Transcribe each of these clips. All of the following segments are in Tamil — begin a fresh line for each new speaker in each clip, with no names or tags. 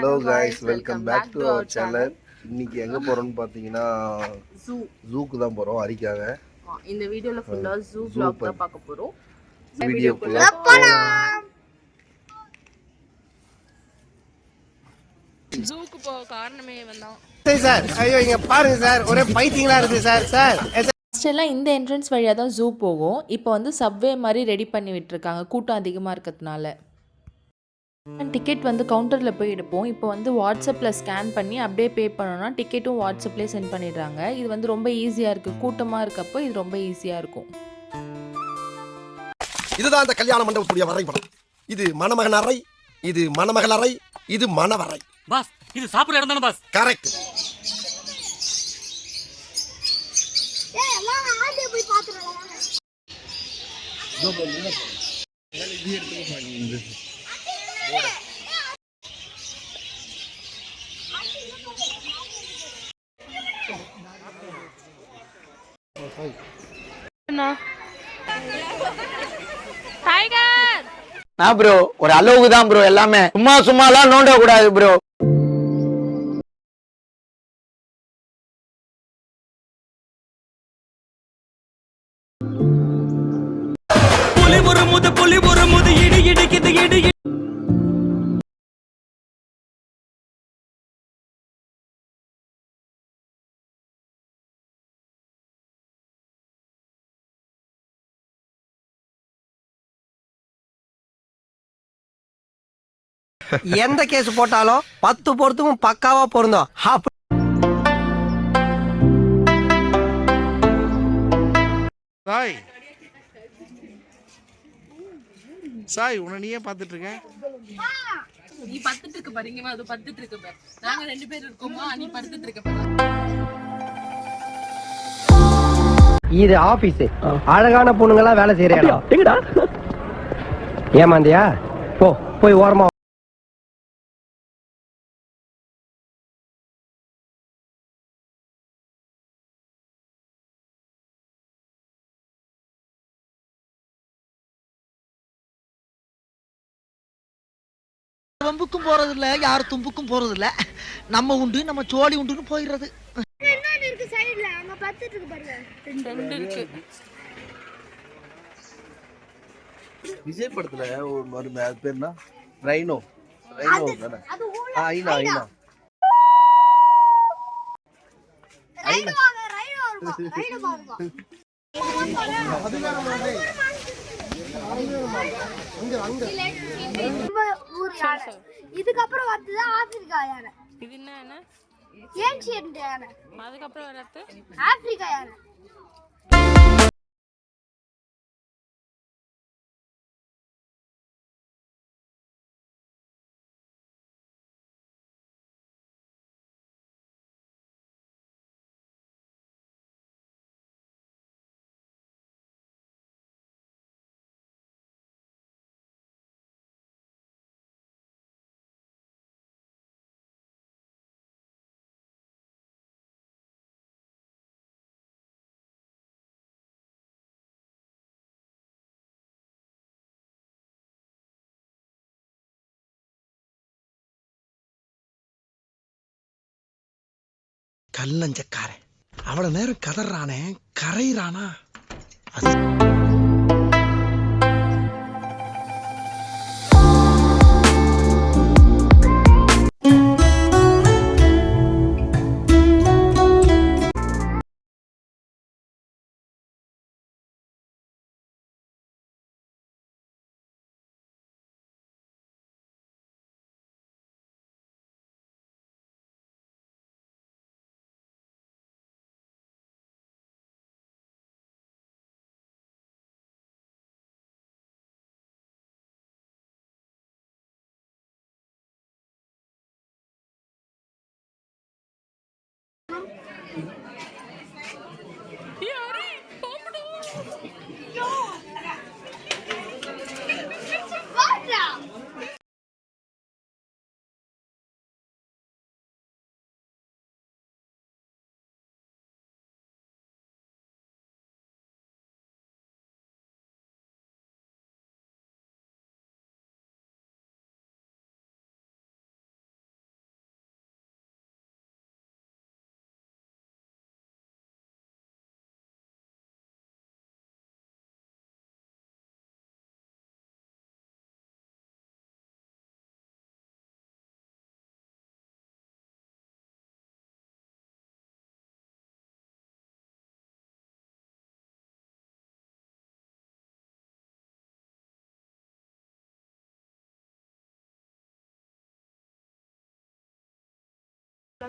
Hello guys, welcome back to our channel. இன்னைக்கு எங்க போறோம்னு பாத்தீங்கன்னா ஜூக்கு தான் போறோம் அரிக்காக.
இந்த வீடியோல ஃபுல்லா ஜூ vlog தான் பார்க்க போறோம்.
வீடியோக்குள்ள போலாம்.
ஜூக்கு போக காரணமே வந்தான்.
சரி சார், ஐயோ இங்க பாருங்க சார், ஒரே பைத்தியங்களா இருக்கு சார்.
ஃபஸ்ட்டெல்லாம் இந்த என்ட்ரன்ஸ் வழியாக தான் ஜூ போகும். இப்போ வந்து சப்வே மாதிரி ரெடி பண்ணி விட்டுருக்காங்க கூட்டம் அதிகமாக இருக்கிறதுனால. டிக்கெட் வந்து கவுண்டரில் போய் எடுப்போம். இப்போ வந்து வாட்ஸ்அப்பில் ஸ்கேன் பண்ணி அப்படியே பே பண்ணோன்னா டிக்கெட்டும் வாட்ஸ்அப்லேயே சென்ட் பண்ணிடுறாங்க. இது வந்து ரொம்ப ஈஸியாக இருக்குது. கூட்டமாக இருக்கப்போ இது ரொம்ப ஈஸியாக இருக்கும்.
இதுதான் அந்த கல்யாண மண்டபத்துடைய வரைபடம். இது மணமகன் அறை, இது மணமகள் அறை, இது மணவறை.
பாஸ், இது சாப்பிடுற இடம் தானே பாஸ்?
கரெக்ட்.
ப்ரோ ஒரு அளவுக்கு தான் ப்ரோ, எல்லாமே சும்மாலாம் நோண்ட கூடாது ப்ரோ. புலி ஒரு முது இடி இடிக்குது இடி.
எந்த கேஸ் போட்டாலும் 10 பொறுத்துக்கும் பக்காவா பொருந்தோம்.
சாய் சாய் உன்னை நீயே பார்த்துட்டு இருக்க.
நீ படுத்துட்டு இருக்க பாருங்க, அது படுத்துட்டு இருக்க பாரு. நாங்க 2 பேர் இருக்கோமா, நீ படுத்துட்டு இருக்க பாரு.
இது ஆபீஸ். அழகான பொண்ணுங்களா வேலை செய்யற இடம். எங்கடா ஏமாந்தியா? போய் ஓரமா.
வம்புக்கும் போறது இல்ல, யார் தும்புக்கும் போறது இல்ல. நம்ம உண்டு, நம்ம சோழி உண்டுன்னு போயிடுறது.
விஜய் படத்துல ஒரு பேர் என்ன? ரைனோ தானே? ஐனா ஐனா
இதுக்கப்புறம் வந்தது ஆப்பிரிக்கா யானை.
இது என்ன?
ஏன்ஷியன்ட் யானை.
அதுக்கப்புறம் வரது
ஆப்பிரிக்கா யானை.
கல்லஞ்சக்காரன் அவ்வளவு நேரம் கதறானே, கரையிறானா?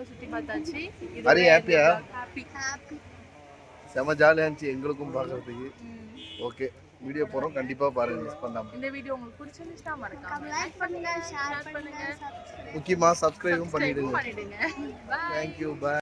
சுத்தி பார்த்தாச்சு.
ஹரி ஹாப்பியா?
ஹாப்பி.
செம ஜாலியாக இருந்துச்சு எங்களுக்கும் பார்க்கறதுக்கு. ஓகே, வீடியோ போகிறோம், கண்டிப்பாக பாருங்கள், மிஸ் பண்ணாமல்.
இந்த வீடியோ உங்களுக்கு பிடிச்சிருந்துச்சுன்னா மறக்காம
லைக் பண்ணுங்க ஷேர் பண்ணுங்க
முக்கியமாக சப்ஸ்கிரைபும் பண்ணிவிடுங்க.
பண்ணிடுங்க. Bye.
தேங்க்யூ, பாய்.